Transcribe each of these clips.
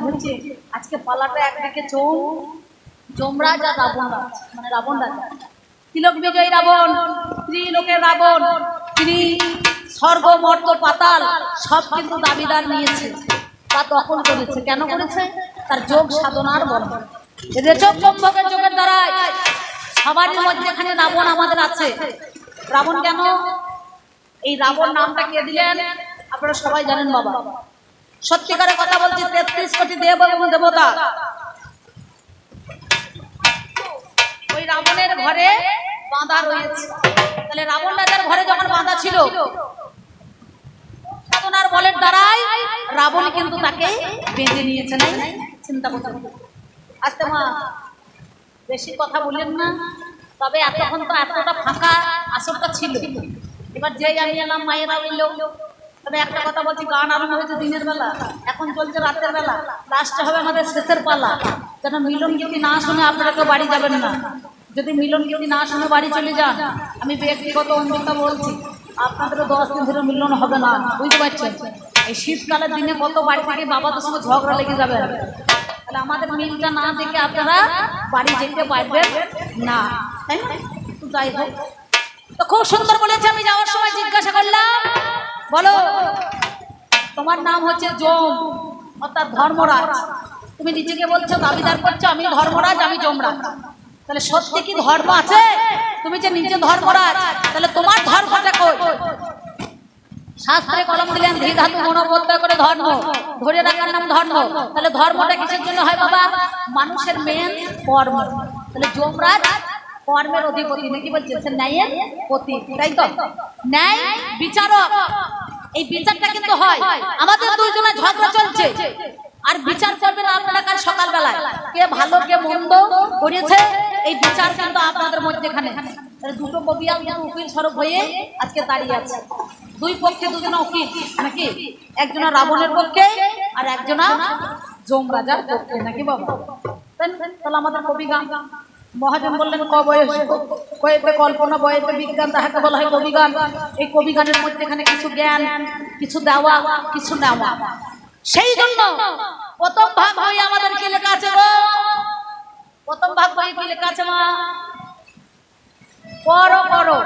মনে হচ্ছে আজকে পালাটা একদিকে যমরাজ আর রাবণ রাজ, মানে রাবণ রাজা, তিলক বিজয়ী রাবণ, ত্রিলোকের রাবণ, তিনি স্বর্গ মর্ত পাতাল সব কিন্তু দাবিদার নিয়েছে বা দখল করেছে। কেন করেছে? তার যোগ সাধনার বল, রেচক কুম্ভকের যোগের দ্বারা সবারই মধ্যে এখানে রাবণ আমাদের আছে। রাবণ কেন? এই রাবণ নামটা কে দিলেন আপনারা সবাই জানেন বাবা। সত্যিকারের কথা বলছি, 33 কোটি দেব এবং দেবতা ওই রাবণের ঘরে বাঁধা রয়েছে। তাহলে রাবণ রাজার ঘরে যখন বাঁধা ছিল, সাধনার বলের দ্বারাই রাবণ কিন্তু তাকে বেঁধে নিয়েছে। না চিন্তা করতে, আস্তে মা বেশি কথা বললেন না। তবে এতক্ষণ তো এতটা ফাঁকা আসরটা ছিল, এবার যেই আমি এলাম মায়েরা বললো। তবে একটা কথা বলছি, গান আরম্ভ হয়েছে দিনের বেলা, এখন চলছে রাতের বেলা, লাস্টে হবে আমাদের শেষের পালা। যেন মিলন গীতি না শুনে আপনারা কেউ বাড়ি যাবেন না। যদি মিলন গীতি না শুনে বাড়ি চলে যান, আমি ব্যক্তিগত অঙ্গীকার বলছি, আপনাদেরও 10 দিন ধরে মিলন হবে না। বুঝতে পারছেন? এই শীতকালের দিনে কত বাড়ি থেকে বাবাদের সঙ্গে ঝগড়া লেগে যাবে। তাহলে আমাদের মিলটা না দেখে আপনারা বাড়ি যেতে পারবেন না, তাই না? যাই হোক, তো খুব সুন্দর বলেছে। আমি যাওয়ার সময় জিজ্ঞাসা করলাম, বলো তোমার নাম হচ্ছে যম অর্থাৎ ধর্মরাজ, তুমি নিজেকে বলছো, দাবিদার করছো আমি ধর্মরাজ, আমি যমরাজ। তাহলে সত্যি কি ধর্ম আছে? তুমি যে নিজে ধর্মরাজ, তাহলে তোমার ধর্মটা কই? শাস্ত্রে কলম দিলেন, ধী ধাতু গুণ প্রত্যয় করে ধর্ম, ধরে রাখার নাম ধর্ম। তাহলে ধর্মটা কিসের জন্য হয় বাবা? মানুষের মেন কর্ম। তাহলে যমরাজ কর্মের অধিপতি, নাকি বলছে সে ন্যায়ের পতি, তাই তো? ন্যায় বিচারক। এই বিচারটা কিন্তু হয়, আমাদের দুইজনের ঝগড়া চলছে, আর বিচার করবেন আপনারা কাল সকালবেলায়, কে ভালো কে মন্দ করেছে, এই বিচার কিন্তু আপনাদের মধ্যেখানে। দুটো কবি উকিল স্বরূপ হয়ে আজকে দাঁড়িয়ে আছে। দুই পক্ষে দুজনা উকিল, নাকি? একজনা রাবণের পক্ষে আর একজনা যমরাজার পক্ষে, নাকি বাবা? তাহলে আমাদের কবি গান মহাজন বললেন, কয়েতে কল্পনা বয়েতে বিজ্ঞান, তাহাকে বলা হয় কবিগান। এই কবিগানের মধ্যে এখানে কিছু জ্ঞান, কিছু দেওয়া, কিছু নেওয়া। সেই জন্য প্রথম ভাগ বই আমাদের কি লেখা আছে গো? প্রথম ভাগ বই কি লেখা আছে মা? করো করো,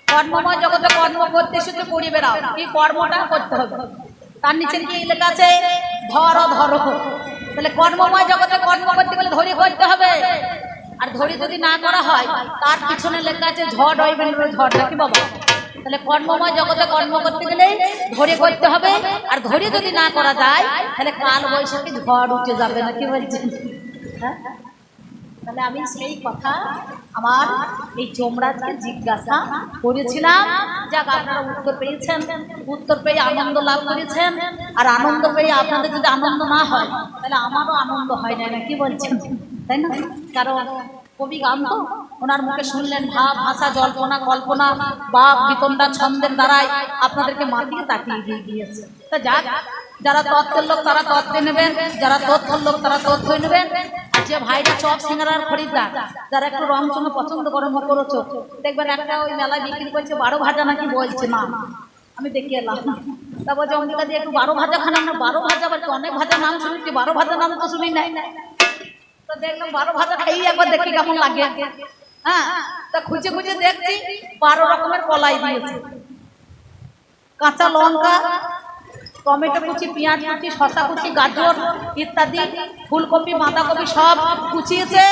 কর্মময় জগতে কর্ম করতে এসেছে, করি বেড়াও, এই কর্মটা করতে হবে। তার নিচে কি লেখা আছে? ধরো ধরো। তাহলে কর্মময় জগতে কর্ম করতে গেলে ধরি করতে হবে, আর ধরি যদি না করা হয় তার পিছনে লেখা আছে ঝড় হইবে ঝড়, নাকি বাবা? তাহলে কর্মময় জগতে কর্ম করতে গেলে ধরে করতে হবে, আর ধরে যদি না করা যায় তাহলে কাল বৈশাখী ঝড় উঠে যাবে, নাকি বলছেন? হ্যাঁ, তাহলে আমি সেই কথা আমার এই যমরাজকে জিজ্ঞাসা করেছিলাম। যাক, আপনারা উত্তর পেয়েছেন, উত্তর পেয়ে আনন্দ লাভ করেছেন। আর আনন্দ পেয়ে আপনাদের যদি আনন্দ না হয় তাহলে আমারও আনন্দ হয় না, নাকি বলছেন? তাই না? কারণ কবি গান তো, ওনার মুখে শুনলেন ভাব, ভাষা, জল্পনা, কল্পনা, বাপ বিতণ্ডা ছন্দের দ্বারাই আপনাদেরকে মাটিয়ে তাকিয়ে দিয়ে দিয়েছে। তা যাক, যারা তত্ত্বের লোক তারা তত্ত্বে নেবেন, যারা তথ্যের লোক তারা তথ্যই নেবেন। যে ভাইরা চপ সিঙ্গারার খরিদ্দার, যারা একটু রং চঙে পছন্দ করে মুখরোচ, দেখবেন একটা ওই মেলায় বিক্রি করছে 12 ভাজা, নাকি বলছে না, আমি দেখে এলাম। তা বলছে অঙ্কিতা দিয়ে একটু 12 ভাজা খান। আমরা 12 ভাজা বলছি, অনেক ভাজা নাম শুনেছি, 12 ভাজা নাম তো শুনি নাই। তো দেখলাম 12 ভাজা খাইয়ে একবার দেখি কেমন লাগে। হ্যাঁ, তা খুঁজে খুঁজে দেখছি 12 রকমের কলাই দিয়েছে, কাঁচা লঙ্কা, টমেটো কুচি, পেঁয়াজ কুচি, শসা কুচি, গাজর ইত্যাদি, ফুলকপি, বাঁধাকপি সব কুচিয়েছে,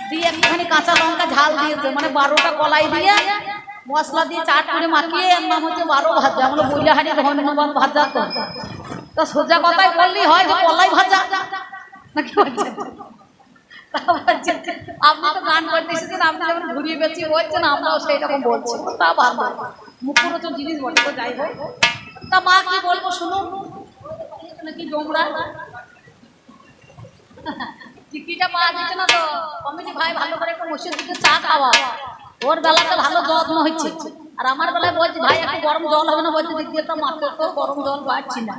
দিয়ে একটুখানি কাঁচা লঙ্কা ঝাল দিয়েছে। মানে 12টা কলাই দিয়ে মশলা দিয়ে চাট করে মাখিয়ে এর নাম হচ্ছে 12 ভাজা। আমরা বইলাহারি ধন্যবাদ ভাজা। তো সোজা কথাই বললেই হয় যে কলাই ভাজা, নাকি বলছেন? আপনি তো গান করতে এসেছেন, আপনি যখন ঘুরিয়ে বেঁচিয়ে বলছেন আমরাও সেই রকম বলছি। তা ভালো, মুখরোচক জিনিস বটে। তো যাই হোক, তা মা কি বলবো শুনুন, নাকি যমরাজ চিকিটা পাওয়া যাচ্ছে না, তো কমিটি ভাই ভালো করে একটু মসজিদ দিকে চা খাওয়া, ওর বেলাতে ভালো যত্ন হচ্ছে। আর আমার বেলায় বলছি ভাই একটু গরম জল হবে না, বলছে দিদি তো মাত্র তো গরম জল পাচ্ছি না,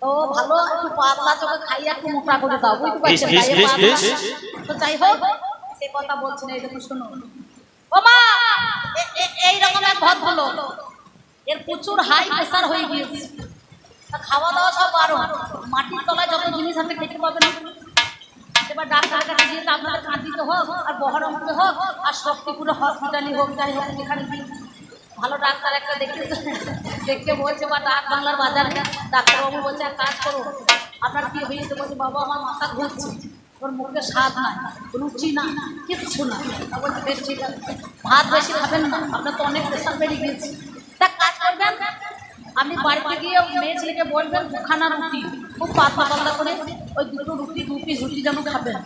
তো ভালো একটু পাতলা চোখে খাইয়ে একটু মোটা করে দাও, বুঝতে পারছেন? তো যাই হোক, সে কথা বলছি না, এইরকম শুনুন। ও মা, এইরকম এক ভদ্রলোক, এর প্রচুর হাই প্রেসার হয়ে গিয়েছে। খাওয়া দাওয়া সব বারণ, মাটির তলায় যত জিনিস আপনি খেতে পাবেন। এবার ডাক্তারের কাছে গিয়ে আপনাদের কাঁদিতে হোক আর বহরমপুরে হোক আর শক্তিপুরে হসপিটালই হোক, যাই হোক যেখানে গিয়ে ভালো ডাক্তার একটা দেখতে বলছে, বা ডাক বাংলার বাজারে ডাক্তারবাবু বলছে এক কাজ করো, আপনার কি হয়েছে? বলছে বাবা আমার মাথা ঘুরছে, ওর মুখে স্বাদ নাই, রুচি না, কিচ্ছু না। বলছে বেশ ঠিক আছে, ভাত বেশি খাবেন না, আপনার তো অনেক প্রেশার বেড়ে গিয়েছে। তা কাজ করবেন, আপনি বাড়িতে গিয়ে মেয়ে ছেলেকে বলবেন দুখানা রুটি খুব পাতলা পাতলা করে, ওই দুটো রুটি 2 পিস রুটি যেন খাবেন।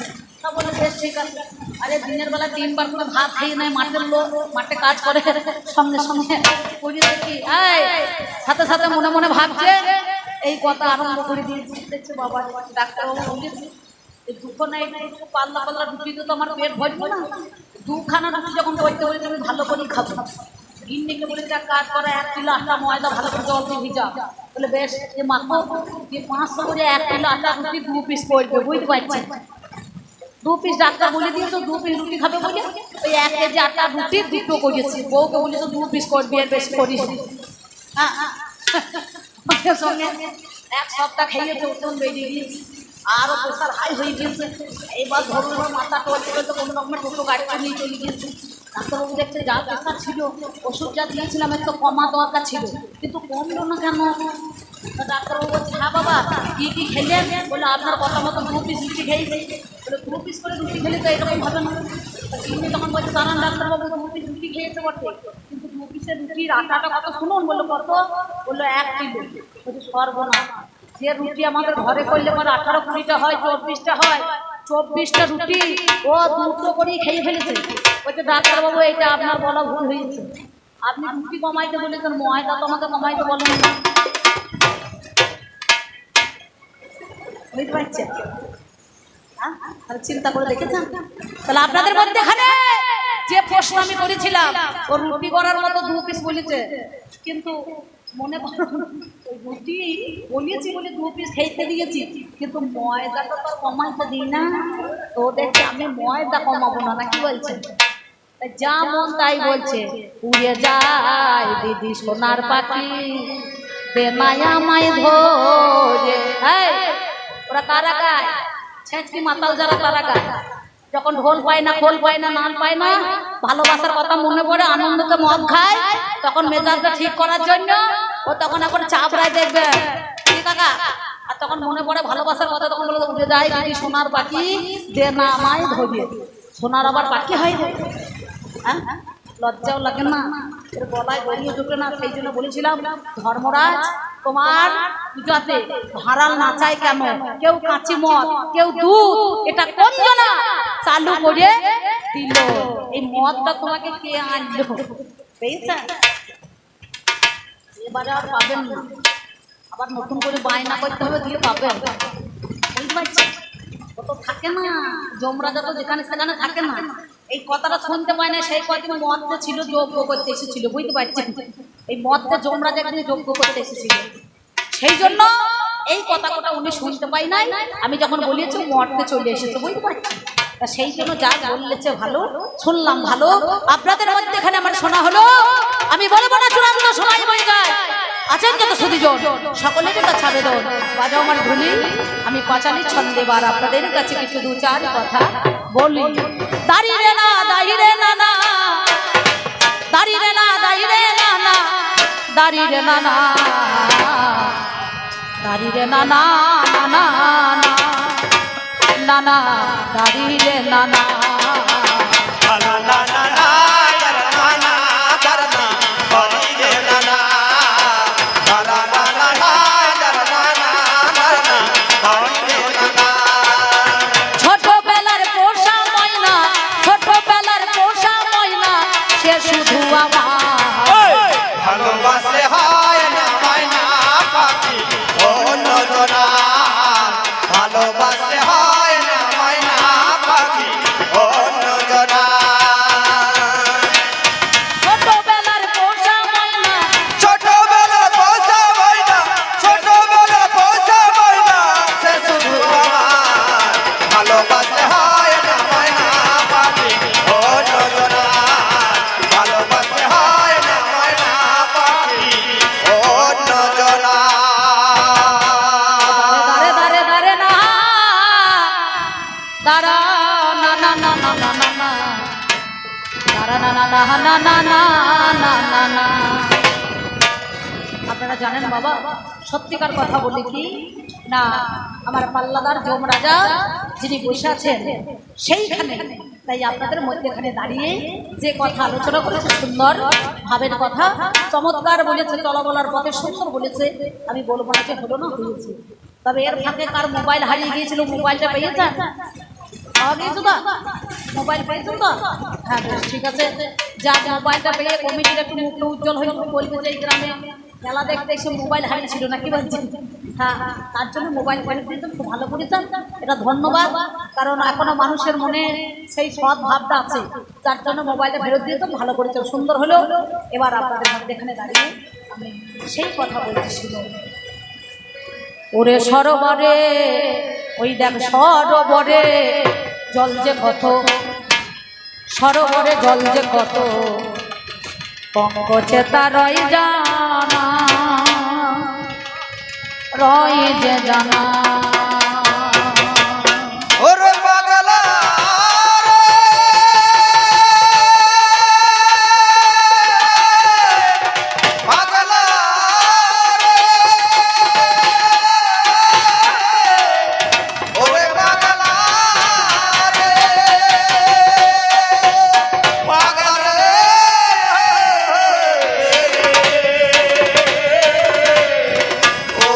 তা বলে বেশ ঠিক আছে। আরে দিনের বেলা 3 বার করে ভাত খেয়ে নেয় মাঠের লোক, মাঠে কাজ করে, সঙ্গে সঙ্গে করিয়ে দেখি সাথে সাথে মনে মনে ভাবছে এই কথা আরম্ভ করে দিয়েছি। দেখছে বাবা ডাক্তারবাবু বলেছে এই দুটো না একটু পাতলা পাতলা রুটিতে তো আমার পেট ভরবে না, 2খানা রুটি যখন করতে বলেছে আমি ভালো করেই খাবো। গিন্নিকে বলে যা কাজ করে 1 কিলো আটা ময়দা ভালো করে জল দিয়ে ভিজা, বলে বেশ যে মাখো, যে 500 করে 1 কিলো আটা রুটি 2 পিস করবে, বুঝতে পারছি 2 পিস ডাক্তার বলে দিয়েছে 2 পিস রুটি খাবে বলে ওই 1 কেজি আটা রুটি 2টো করেছি। বউকে বলেছে 2 পিস করবি, এর বেশি করিস। হ্যাঁ ওদের সঙ্গে 1 সপ্তাহ খেয়েছে, ওজন বেরিয়ে গিয়েছে, আরও প্রেশার হাই হয়ে গিয়েছে। এবার ধরুন মাথা টলতে টলতে কোনো রকমের টোটো গাড়িতে নিয়ে চলে গিয়েছে। ডাক্তারবাবু দেখছে যা প্রেশার ছিল, ওষুধ যা দিয়েছিলাম একটু কমা দরকার ছিল, কিন্তু কমলো না কেন? ডাক্তারবাবু বলছে হ্যাঁ বাবা কী কী খেলেন? বলে আপনার কথা মতো 2 পিস রুটি খেয়েছি। বলে 2 পিস করে রুটি খেলে তো এরকম হবে না। তিনি তখন বলছে দাঁড়ান ডাক্তারবাবু 2 পিস রুটি খেয়েছে বটে, কিন্তু 2 পিসের রুটির আটাটা কত শুনুন। বললো কত? বললো 1 কিলো। বলছে সর্বনাশ, যে রুটি আমাদের ঘরে করলে পরে 18-20টা হয়, 24টা হয়, 24টা রুটি ও 2টো করেই খেয়ে ফেলেছে। বলছে ডাক্তারবাবু এটা আপনার বলা ভুল হয়েছে, আপনি রুটি কমাইতে বলেছেন, ময়দা তো আমাকে কমাইতে বলেন না। বুঝতে পারছেন? তাহলে চিন্তা করে দেখেছেন? তাহলে আপনাদের মধ্যে এখানে যে প্রশ্ন আমি করেছিলাম ও রুটি করার মতো 2 পিস বলেছে, কিন্তু মনে করুন ওই রুটি বলিয়েছি বলে 2 পিস খেতে দিয়েছি, কিন্তু ময়দাটা তো কমাইতে দিই না। তো দেখছি আমি ময়দা কমাবো না, নাকি বলছেন? যা মন তাই বলছে, উড়ে যায় দিদি সোনার পাখি বেমায়া মাই ধরে। ওরা কারা গায়? ছেঁচকি মাতাল যারা তারা গায়। যখন ঢোল পায় না, খোল পায় না, নাল পায় না, ভালোবাসার কথা মনে পড়ে আনন্দতে মদ খায়, তখন মেজাজটা ঠিক করার জন্য ও তখন এখন চাপড়ায় দেখবে কাকা, আর তখন মনে পড়ে ভালোবাসার কথা, তখন বলে উঠে যায় দিদি সোনার পাখি দে না আমায় ধরিয়ে। সোনার আবার পাখি হয় রে, হ্যাঁ লজ্জাও লাগে না, এর গলায় গড়িয়ে ঢুকে না। সেই জন্য বলেছিলাম ধর্মরাজ তোমার পূজাতে ভাড়াল নাচায় কেন? কেউ কাঁচি মদ, কেউ দুধ, এটা কোন জনা চালু করে দিল? এই মদটা তোমাকে কে আনলো? পেয়েছেন? এবারে আর পাবেন না, আবার নতুন করে বায়না করতে হবে, দিয়ে পাবেন। বুঝতে পারছেন? ও তো থাকে না, যমরাজা তো যেখানে সেখানে থাকে না। এই কথাটা শুনতে পায় না, সেই কদিন মদটা ছিল যজ্ঞ করতে এসেছিল, বুঝতে পারছেন? এই মদটা যমরাজা একদিন যজ্ঞ করতে এসেছিল, সেই জন্য এই কথাটা উনি শুনতে পাই নাই। আমি যখন বলেছি মদতে চলে এসেছে, বুঝতে পারছেন? তা সেই জন্য যা বললেছে ভালো, শুনলাম ভালো। আপনাদের মধ্যে এখানে আমার শোনা হলো, আমি বলবো না চূড়ান্ত সময় হয়ে যায়। আছেন যত সুধীজন সকলেরই কাছে আবেদন, বাজাও আমার ধুলি, আমি পাঁচালি ছন্দে বার আপনাদের কাছে কিছু 2-4 কথা বলি। দাঁড়িয়ে না দাঁড়িয়ে না না, দাঁড়িয়ে না দাঁড়িয়ে না না, দাঁড়িয়ে না না, দাঁড়িয়ে না না না না না, দাঁড়িয়ে না না ছোটবেলার পোষা ময়না, ছোটবেলার পোষা ময়না, সে শুধু আমার ভালোবাসলে হয় না ময়না পাখি অন্য জনা, ভালোবাসলে হয় না ময়না পাখি দাঁড়া না না না না না না না দাঁড়া না না না না না না না না না। আপনারা জানেন বাবা, সত্যিকার কথা বলি কি না, আমার পাল্লাদার যমরাজা যিনি বসে আছেন সেইখানে, তাই আপনাদের মধ্যেখানে দাঁড়িয়ে যে কথা আলোচনা করেছে, সুন্দর ভাবের কথা, চমৎকার বলেছে, চলা বলার পথে সুন্দর বলেছে। আমি বলবো না যে হলো না, হয়েছে। তবে এর ফাঁকে কার মোবাইল হারিয়ে গিয়েছিল, মোবাইলটা পেয়েছেন? পাওয়া গিয়েছে তো? মোবাইল পেয়েছেন তো? হ্যাঁ বেশ, ঠিক আছে। যা মোবাইলটা পেয়ে কমিটির একটু মুখটা উজ্জ্বল হয়ে বলবে যে এই গ্রামে খেলা দেখতে এসে মোবাইল হারিয়েছিল নাকি বলছেন? হ্যাঁ, তার জন্য মোবাইল ফেরত দিয়েছেন, খুব ভালো করেছেন, এটা ধন্যবাদ। কারণ এখনো মানুষের মনে সেই সৎ ভাবটা আছে, যার জন্য মোবাইলটা ফেরত দিয়েছেন, ভালো করেছেন, সুন্দর হলো। এবার আপনাদের মধ্যে এখানে দাঁড়িয়ে আমি সেই কথা বলতেছিল, ওরে সরোবরে, ওই দেখ সরোবরে জল যে কত, সরোবরে জল যে কত, পঙ্কজে তা রয় জানা, রয় যে জানা। ওরে পাগলা পাগলা ওরে পাগলা পাগলা ও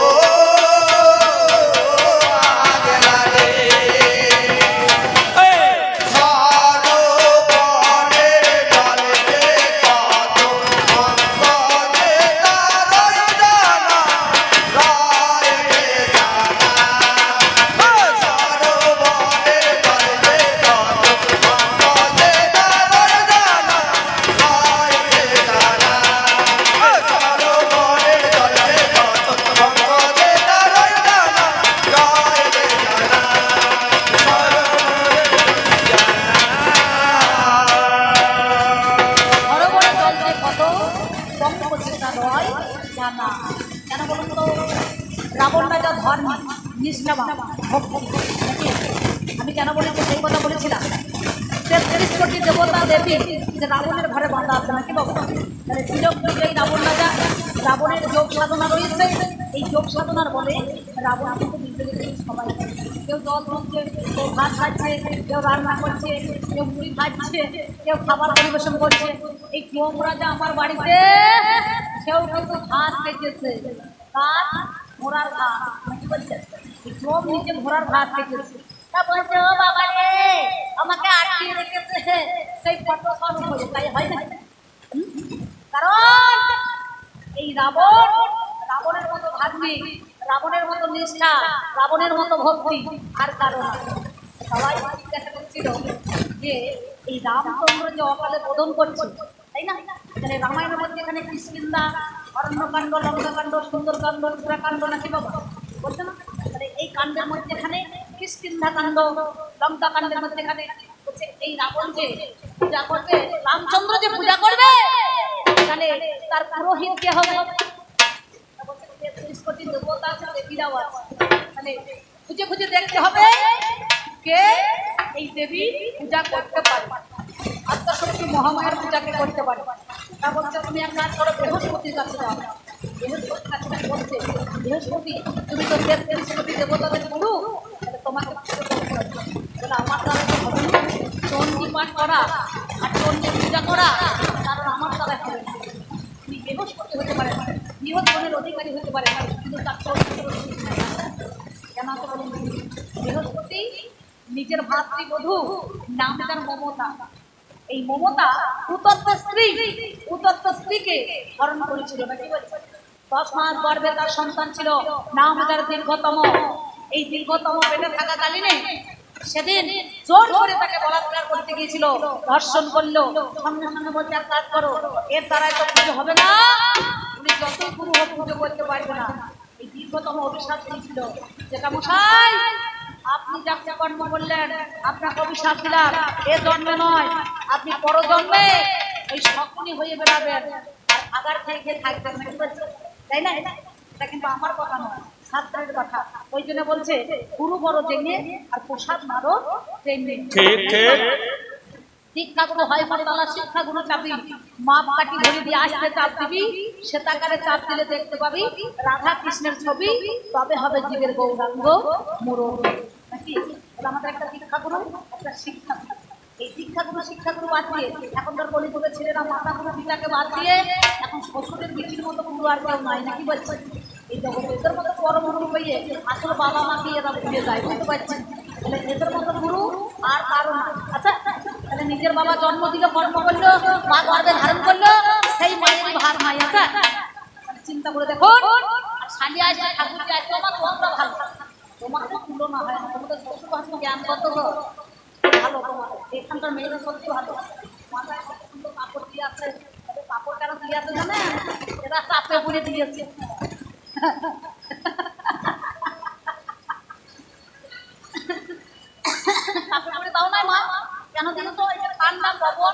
কেন বলুন তো? রাবণ রাজা ধর্মী, নিষ্ঠাবান, ভক্তি। আমি কেন বলেছি সেই কথা বলেছিলাম, ৩৩ কোটি দেবতা দেবী যে রাবণের ঘরে বাঁধা আছে নাকি বাবু? তাহলে তিলক এই রাবণ রাজা, রাবণের যোগ সাধনা রয়েছে, এই যোগ সাধনার বলে রাবণ কিন্তু নিজেদের সবাই, কেউ জল তুলছে, কেউ ভাত খাচ্ছে, কেউ রান্না করছে, কেউ মুড়ি খাচ্ছে, কেউ খাবার পরিবেশন করছে। এই যম রাজা আমার বাড়িতে কেউ কিন্তু ঘাস খেতেছে, কার? ঘোড়ার ঘাস। কি বলছে? যম নিজে ঘোড়ার ঘাস খেতেছে। তা বলছে ও বাবা রে, আমাকে আটকিয়ে রেখেছে, সেই ফটো সব হয়ে তাই হয় না? কারণ এই রাবণ, রাবণের মতো ধার্মিক, রাবণের মতো নিষ্ঠা, রাবণের মতো ভক্তি আর কারণ সবাই জিজ্ঞাসা করছিল যে এই রামচন্দ্র যে অকালে বোধন করছে, তাই না? মানে রামায়ণের মধ্যে এখানে কিষ্কিন্ধা, অরণ্যকাণ্ড, লঙ্কাকাণ্ড, সুন্দরকাণ্ড, উত্তরাকাণ্ড নাকি বাবা বলছে না? মানে এই কাণ্ডের মধ্যে এখানে কিষ্কিন্ধা কাণ্ড, লঙ্কাকাণ্ডের মধ্যে এখানে হচ্ছে এই রাবণ যে পূজা করবে, রামচন্দ্র যে পূজা করবে, তাহলে তার পুরোহিত কে হবে? ৩৩ কোটি দেবতা আছে, দেবীরাও আছে, তাহলে খুঁজে খুঁজে দেখতে হবে কে এই দেবী পূজা করতে পারে, আত্মশক্তি মহামায়ার পূজাকে করতে পারে। তা বলছে তুমি এক কাজ করো, বৃহস্পতির কাছে যাও। বৃহস্পতির কাছে বলছে, বৃহস্পতি তুমি তো ৩৩ কোটি দেবতাদের গুরু, তাহলে তোমাকে পুজো করতে হবে। বলে আমার দ্বারা তো হবে না, চণ্ডী পাঠ করা আর চণ্ডী পূজা করা, কারণ আমার দ্বারা হবে না। তুমি বৃহস্পতি হতে পারে, বৃহৎ গুণের অধিকারী হতে পারে, কিন্তু তার চরিত্র কেন তো বলুন? বৃহস্পতি নিজের ভাতৃবধূ, নাম তার মমতা। এই মমতা উত্তপ্ত স্ত্রীকে হরণ করেছিল নাকি বলছে? 10 মাস গর্ভে তার সন্তান ছিল, নাম তার দীর্ঘতম। এই দীর্ঘতম পেটে থাকাকালীনে সেদিন জোর করে তাকে বলাৎকার করতে গিয়েছিল, ধর্ষণ করলো। সামনে সামনে বলছে এক কাজ করো, এর দ্বারাই তো পুজো হবে না, উনি যতই গুরু হোক পুজো করতে পারবে না। এই দীর্ঘতম অভিশাপ দিয়েছিল, যেটা মশাই আপনি যাকে কর্ম করলেন, আপনাকে অভিশাপ দিলাম, এ জন্মে নয়, আপনি পরজন্মে ওই শকুনি হয়ে বেড়াবেন আর আগার খেয়ে খেয়ে থাকবেন, তাই না? এটা কিন্তু আমার কথা নয়, শাস্ত্রের কথা। ওই জন্য বলছে গুরু বড় জেনে আর প্রসাদ মারো তেমনি। ঠিক ঠিক। শিক্ষাগুরু হয় মতলা, শিক্ষাগুরু চাপি মাপ কাটি ধরে দিয়ে আসতে চাপ দিবি, শ্বেতাকারে চাপ দিলে দেখতে পাবি রাধা কৃষ্ণের ছবি, তবে হবে জীবের গৌরাঙ্গ মুরব্বী নাকি। তাহলে আমাদের একটা শিক্ষাগুরু, একটা শিক্ষাগুরু। এই শিক্ষাগুরু বাদ দিয়ে এখনকার কলিযুগের ছেলেরা মাতা গুরু পিতাকে বাদ দিয়ে এখন শ্বশুরের বিচির মতো গুরু আর কেউ নাই নাকি বলছে। এই জগতে এদের মতো বড় গুরু হয়ে আসলে বাবা মাকে এরা ভুলে যায়, বুঝতে পারছেন। তাহলে এদের মতো গুরু আর কারো না। আচ্ছা, তাহলে নিজের বাবা জন্ম দিকে কর্ম করলো, মা গর্ভে ধারণ করলো, সেই মায়েরই ভার নাই। আচ্ছা, চিন্তা করে দেখো। আর শালি আসছে, ঠাকুর যে আসছে, আমার তোমরা ভালো, তোমার তো তুলনা হয় না। তোমাদের শ্বশুর ভাষণ জ্ঞান কত ভালো, তোমার এখানকার মেয়েরা সত্যি ভালো। মাথায় কত সুন্দর কাপড় দিয়ে আছে, কাপড় কেন দিয়ে আছে জানেন? এরা চাপে পড়ে দিয়েছে। চাপে পড়ে দাও না মা, কেন দিয়েছো? এটা ঠান্ডা খবর,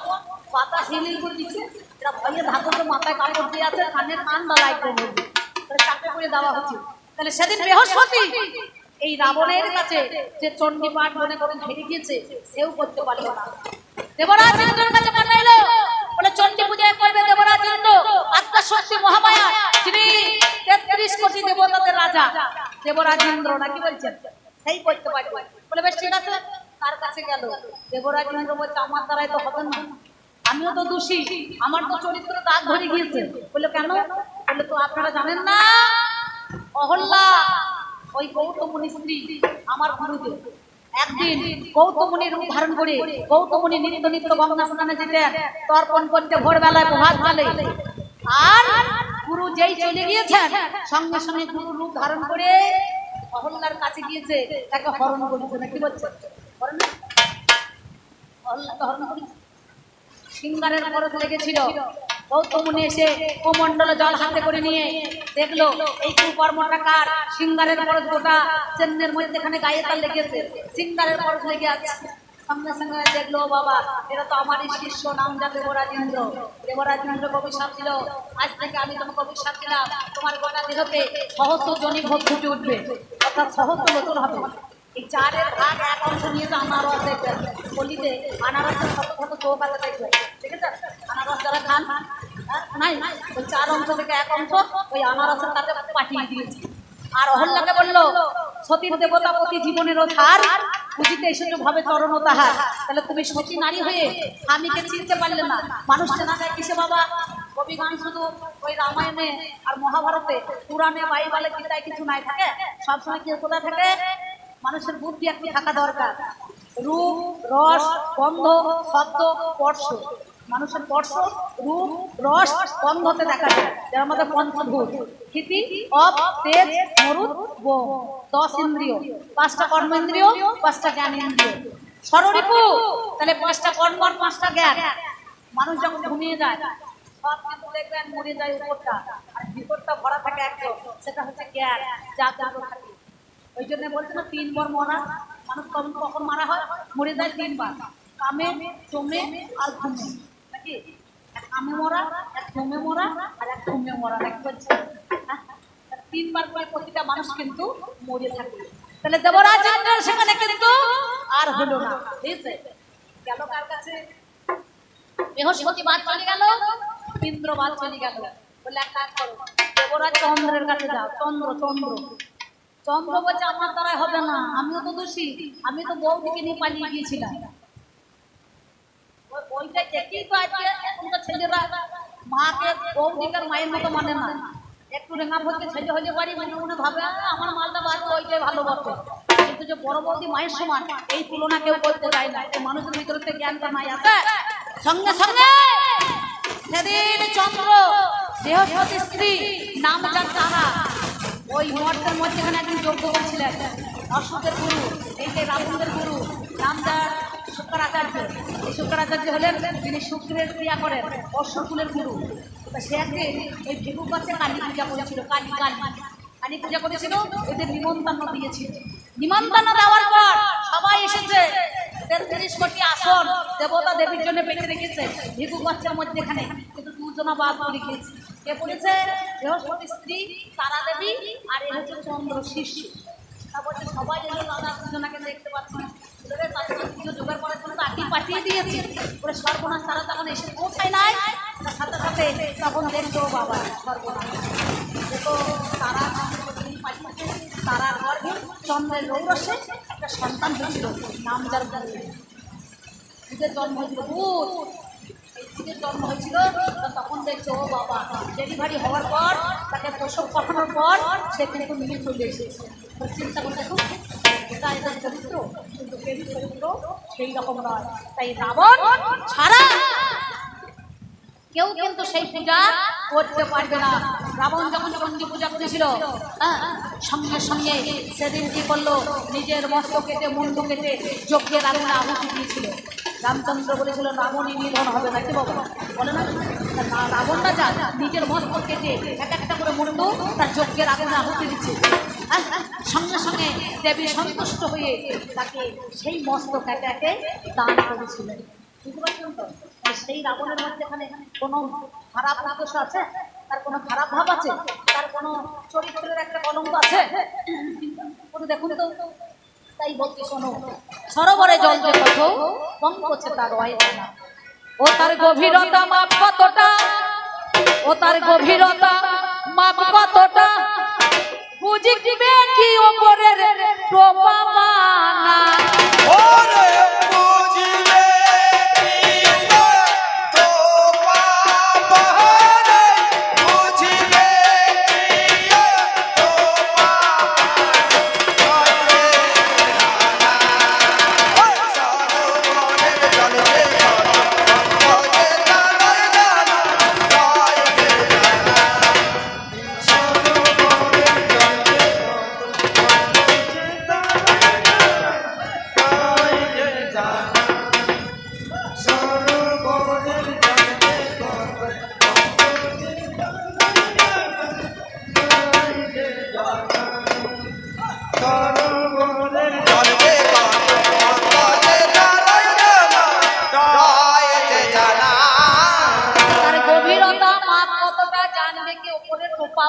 বাতাস হিলিল করে দিচ্ছে। এরা ভয়ে ধাপড়ে মাথায় কাপড় দিয়ে আছে, কানের ঠান্ডা লাগবে বলবে, চাপে পড়ে দেওয়া হচ্ছে। তাহলে সেদিন বৃহস্পতি এই রাবণের কাছে যে চণ্ডী পাঠ মনে করেন হেরে গিয়েছে, সেও করতে পারলো না। দেবরাজ ইন্দ্রের কাছে পাঠাইলো, বলে চণ্ডী পূজা করবে দেবরাজ ইন্দ্র, আত্মা শক্তি মহামায়া, যিনি ৩৩ কোটি দেবতাদের রাজা দেবরাজ ইন্দ্র নাকি বলছেন, সেই করতে পারবে। বলে বেশ ঠিক আছে, তার কাছে গেল। দেবরাজ ইন্দ্র বলছে আমার দ্বারাই তো হবে না, আমিও তো দোষী, আমার তো চরিত্র দাগ ধরে গিয়েছে। বলে কেন? বলে তো আপনারা জানেন না, অহল্যা ওই গৌতমুনি স্ত্রী আমার গুরুদেব, একদিন গৌতমুনির রূপ ধারণ করে গৌতমুনি নিত্য নিত্য গঙ্গা স্নানে যেতেন, তর্পণ করতে ভোরবেলায় প্রভাত কালে। আর গুরু যেই চলে গিয়েছেন, সঙ্গে সঙ্গে গুরু রূপ ধারণ করে অহল্যার কাছে গিয়েছে, তাকে হরণ করেছে নাকি বলছে। অহল্যাকে হরণ করেছে, সিংহারের খরচ লেগেছিল। গৌতমুনি এসে কমণ্ডল জল হাতে করে নিয়ে দেখলো এই কুকর্মটা কার। সিংহারের খরচ গোটা চেন্নের মধ্যেখানে গায়ে তার লেগেছে, সিংহারের খরচ লেগে আছে। সঙ্গে সঙ্গে দেখলো বাবা, এরা তো আমারই শিষ্য, নাম যা দেবরাজ ইন্দ্র। দেবরাজ ইন্দ্র অভিশাপ দিল, আজ থেকে আমি তোমাকে অভিশাপ দিলাম, তোমার গোটা দেহতে সহস্র জনি ভোগ ফুটে উঠবে, অর্থাৎ সহস্র বছর হবে। এই চারের ভাগ এক অংশ নিয়ে তো আনারস দেখবে, বলিতে আনারসের শত শত চোখ আছে দেখবে, ঠিক আছে? আনারস যারা খান নাই, ওই 4 অংশ থেকে এক অংশ ওই আনারসের কাছে পাঠিয়ে দিয়েছি। আর অহল্যাকে বললো, সতীর দেবতা প্রতি জীবনেরও ধার, বুঝিতে এসেছো ভাবে চরণ তাহার। তাহলে তুমি সতী নারী হয়ে স্বামীকে চিনতে পারলে না, মানুষ চেনা যায় কিসে বাবা? কবি গান শুধু ওই রামায়ণে আর মহাভারতে, পুরাণে বাইবেলে গীতায় কিছু নাই থাকে, সবসময় কি কোথায় থাকে? মানুষের বুদ্ধি একটু থাকা দরকার। রূপ, রস, গন্ধ, শব্দ, স্পর্শ। মানুষের স্পর্শ, রূপ, রস, গন্ধতে দেখা যায়, যার মধ্যে পঞ্চভূত, ক্ষিতি, অপ, তেজ, মরুদ, গম, 10 ইন্দ্রিয়, 5টা কর্মেন্দ্রিয়, 5টা জ্ঞানেন্দ্রিয়। ষড়রিপু, তাহলে 5টা কর্ম আর 5টা জ্ঞান। মানুষ যখন ঘুমিয়ে যায়, সব কিন্তু দেখবেন মরে যায় উপরটা, আর ভিতরটা ভরা থাকে একদম, সেটা হচ্ছে জ্ঞান, জাগ্রত থাকে। ওই জন্য বলছে না 3 বার মরা, মানুষ কখন মারা হয়? মরে যায় 3 বার, কামে, চমে আর ঘুমে নাকি। এক কামে মরা, এক চমে মরা আর এক ঘুমে মরা নাকি বলছে। 3 বার করে প্রতিটা মানুষ কিন্তু মরে থাকে। তাহলে দেবরাজ ইন্দ্রের সেখানে কিন্তু আর হলো না, বুঝছে? গেল কার কাছে? বৃহস্পতি বাদ চলে গেল, ইন্দ্র বাদ চলে গেল। বলে এক কাজ করো, দেবরাজ চন্দ্রের কাছে যাও। চন্দ্র বলছে আমার দ্বারাই হবে না, আমিও তো দোষী, আমি তো বৌদিকে নিয়ে পালিয়ে গিয়েছিলাম। ওইটা দেখেই তো আজকে এখনকার ছেলেরা মাকে বৌদিকার মায়ের মতো মানে না। একটু রেঙা ভরকে ছেলে হলে পারি, মনে মনে ভাবে আমার মালটা বাড়বে, ওইটাই ভালো বটে। কিন্তু যে বড় বৌদি মায়ের সমান, এই তুলনা কেউ করতে চায় না। এই মানুষের ভিতরে তো জ্ঞানটা নাই আছে। সঙ্গে সঙ্গে সেদিন চন্দ্র বৃহস্পতি স্ত্রী নাম যার তারা, ওই মঠের মধ্যেখানে একদিন যজ্ঞ করছিলেন, অশ্বতের গুরু, এই যে রাবণের গুরু, নাম যার শুক্রাচার্য। এই শুক্রাচার্য হলেন তিনি শুক্রের ক্রিয়া করেন, অশ্বকুলের গুরু। সে একদিন ওই ভিগু গাছে কালী পূজা করেছিল, কালী পূজা করেছিল, এদের নিমন্ত্রণ দিয়েছিল। নিমন্ত্রণ দেওয়ার পর সবাই এসেছে, 33 কোটি আসন দেবতা দেবীর জন্য পেতে রেখেছে ভিক্ষুক বাচ্চার মধ্যে এখানে, কিন্তু দুজনা বাদ করে গিয়েছে। কে পড়েছে? বৃহস্পতি স্ত্রী তারা দেবী, আর এ হচ্ছে চন্দ্র শিষ্য। তারপরে সবাই এলো, দাদা দুজনাকে দেখতে পাচ্ছি না, তাদের কিছু জোগাড় করার জন্য তাকে পাঠিয়ে দিয়েছি। ওরে সর্বনাশ, তারা তখন এসে পৌঁছায় নাই, তার সাথে সাথে তখন দেখছো বাবা সর্বনাশ, দেখো তারা পাঠিয়েছে, তারা গর্ভে চন্দ্রের রৌরসে একটা সন্তান হয়েছিল, নাম যার দুধের জন্ম হয়েছিল, দুধ দুধের জন্ম হয়েছিল। তখন দেখছো ও বাবা ডেলিভারি হওয়ার পর তাকে প্রসব করানোর পর সে কিন্তু নিয়ে চলে এসেছে। চিন্তা করে দেখুন, এটা এদের চরিত্র, কিন্তু দেবীর চরিত্র সেই রকম নয়। তাই রাবণ ছাড়া কেউ কিন্তু সেই পূজা করতে পারবে না। রাবণ যখন চণ্ডী পূজা করেছিল, সঙ্গে সঙ্গে সেদিন কি করলো, নিজের মস্তক কেটে মুন্ডু কেটে যজ্ঞের আগুনে আহুতি দিয়েছিল। রামচন্দ্র বলেছিল রাবণই নিধন হবে না, কি বাবা বলে না, রাবণ রাজা নিজের মস্তক কেটে এক একটা করে মুন্ডু তার যজ্ঞের আগুনে আহুতি দিচ্ছে। সঙ্গে সঙ্গে দেবী সন্তুষ্ট হয়ে তাকে সেই মস্তক একে একে দান করেছিলেন। বুঝতে পারছেন তো? সেই রাবণের মধ্যে এখানে কোনো খারাপ উদ্দেশ্য আছে? তার কোনো খারাপ ভাব আছে? তার কোনো চরিত্রের একটা কলঙ্ক আছে? দেখুন তো। তাই বলছি শোনো, সরোবরে জল যে কত পঙ্কছে তার হয় না, ও তার গভীরতা মাপ কতটা, ও তার গভীরতা মাপ কতটা, বুঝিবে কি ওপরের টোপা মানা। ওরে বুঝিবে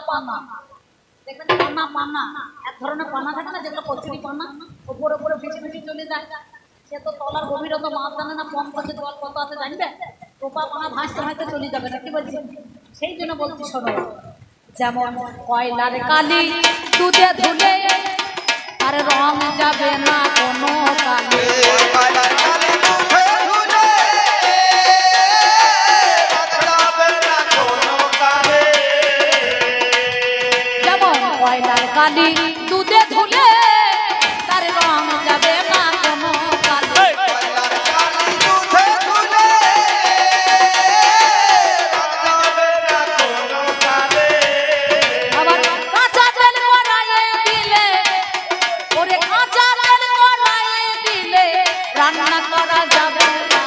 পানা, দেখবেন পানা পানা এক ধরনের পানা থাকে না, যেগুলো কচুরি পানা, উপরে উপরে ভেসে ভেসে চলে যায়। সে তো তলার গভীরতা মাছ জানে না, কম কাছে জল কত আছে জানবে, টোপা পানা ভাসতে ভাসতে চলে যাবে না, কি বলছি? সেই জন্য বলছি শোনো, যেমন কয়লার কালি দুধে ধুলে আর রং যাবে না কোনো কালে, কয়লার কালি দুধে ধুলে তার রং যাবে না কোনো কালে। আবার কাঁচা তেল কড়াইয়ে দিলে, ওরে কাঁচা তেল কড়াইয়ে দিলে রান্না করা যাবে না।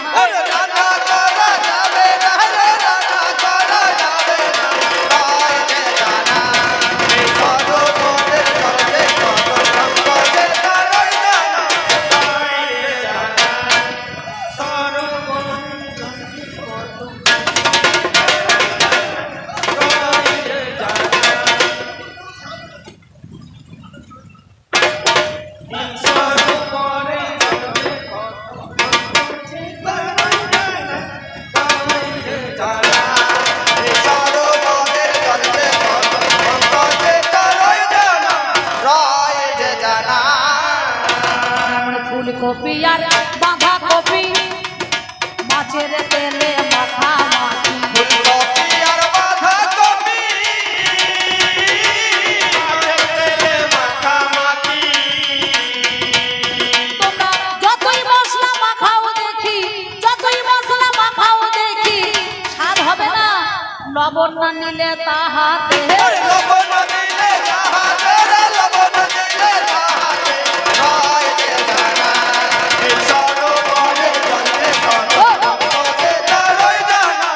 ফুলকপি আর বাঁধা কপি মাছের তেলে মাখা মাখি, ফুলকপি আর বাঁধা কপি মাছের তেলে মাখা মাখি। তোমরা যতই মশলা মাখাও দেখি, যতই মশলা মাখাও দেখি স্বাদ হবে না লবণ না নিলে তাহাতে। লবণ দিলে তাহাতে, লবণ দিলে তাহাতে রায় যে জানা, এই সরোবরে জলে কত তারই জানা,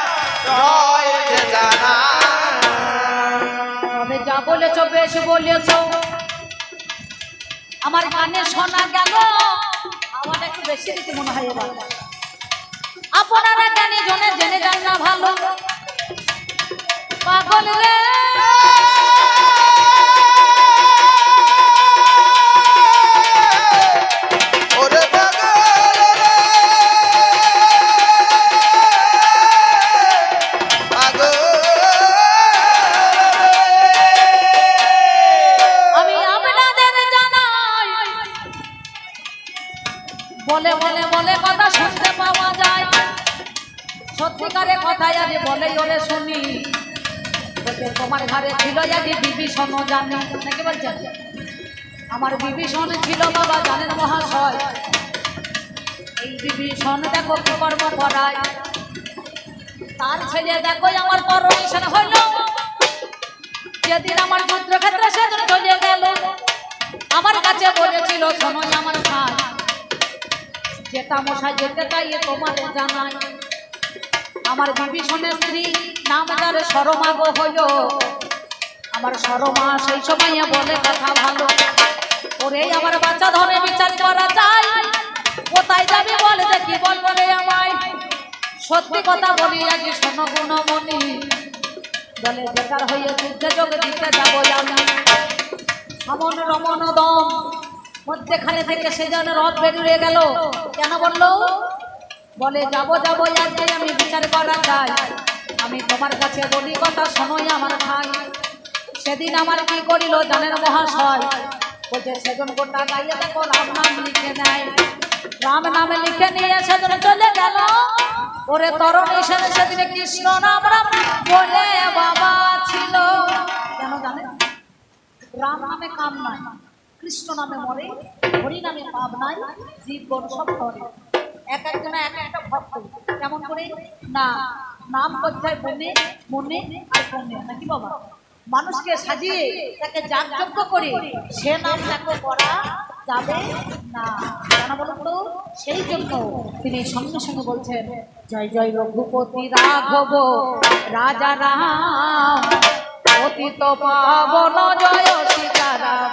রায় যে জানা। তবে যা বলেছ বেশ বলেছ, আমার কানে শোনা গেল, আমার একটু বেশি দিতে মনে হয় এবার। আপনারা জানি জনে জেনে যান না ভালো পাগল রে ওরে পাগল রে পাগল আমি আপনাদের জানাই বলে বলে বলে কথা শুনতে পাওয়া যায় সত্যিকারে কথাই আজ বলে ওরে শুনি বলছে তোমার ঘরে ছিল আজ বিভীষণ জানি নাকি বলছেন আমার বিভীষণ ছিল বাবা জানেন মহাশয় এই বিভীষণ দেখো কি কর্ম করায় তার ছেলে দেখো আমার করোনেশন হইল যেদিন আমার যুদ্ধক্ষেত্রে সেদিন চলে গেল আমার কাছে বলেছিল শোনো আমার ভাই যেটা মশাই যেতে চাই তোমাদের জানাই আমার বিভীষণের স্ত্রী নাম তার সরমাগ হইল আমার সরমা সেই সময় বলে কথা ভালো ওরে আমার বাচ্চা ধরে বিচার করা চাই কোথায় যাবি বলে দেখি বল বলে আমায় সত্যি কথা বলি আজ শোনো গুণমণি বলে বেকার হয়ে যুদ্ধে যোগ দিতে যাবো আমি সমন রমন দম মধ্যেখানে থেকে সেজন্য রথ বেরিয়ে গেল কেন বললো বলে যাবো যাবো আজকে আমি বিচার করা চাই আমি তোমার কাছে বলি কথা শোনোই আমার ভাই সেদিন আমার কি করিল জানেন মহাশয় বলছে সেজন গোটা গাইয়ে দেখো রাম নাম লিখে নেয় রাম নামে লিখে নিয়ে সেজন চলে গেল ওরে তরুণ এসে সেদিনে কৃষ্ণ নাম রাম বলে বাবা ছিল কেন জানেন রাম নামে কাম নাই কৃষ্ণ নামে মরে হরি নামে পাপ নাই জীবন সব করে এক একজনে এক একটা ভক্ত কেমন করে না নাম কোথায় মনে মনে আর মনে নাকি বাবা মানুষকে সাজিয়ে তাকে যাগযজ্ঞ করে সে নাম তাকে করা যাবে না কেন বলুন তো সেই জন্য তিনি সঙ্গে সঙ্গে বলছেন জয় জয় রঘুপতি রাঘব রাজা রাম অতীত পাবন জয় সীতারাম।